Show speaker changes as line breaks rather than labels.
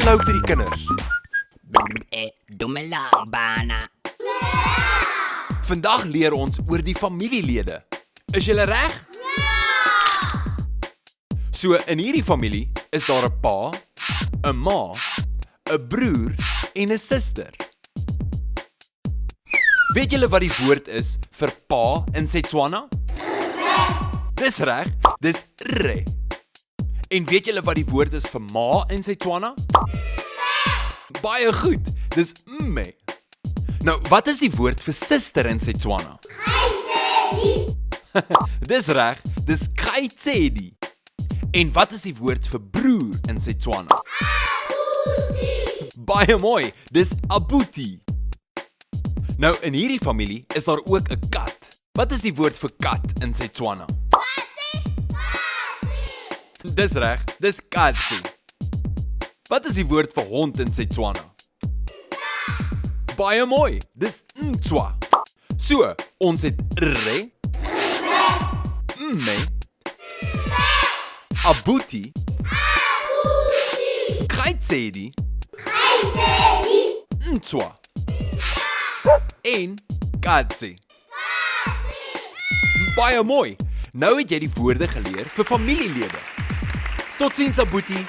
nou vir die kinders?
Domme lang bana.
Vandag leer ons oor die familielede. Is julle reg? So in hierdie familie is daar 'n pa, 'n ma, 'n broer en 'n suster. Weet julle wat die woord is vir pa in Setswana? Dis reg, dis re. En weet julle wat die woord is vir ma in Setswana? Baie goed, dis mme. Nou, wat is die woord vir suster in Setswana? Dis reg, dis khaitsedi. En wat is die woord vir broer in Setswana? Baie mooi, dis abuti. Nou, in hierdie familie is daar ook 'n kat. Wat is die woord vir kat in Setswana? Dis reg, dis katsi. Wat is die woord vir hond in Setswana? Baie mooi, dis ntswa. So, ons het re, mme, abuti, khaitsedi, ntswa en katsi. Baie mooi. Nou het jy die woorde geleer vir familielede. Totsiens Abuti.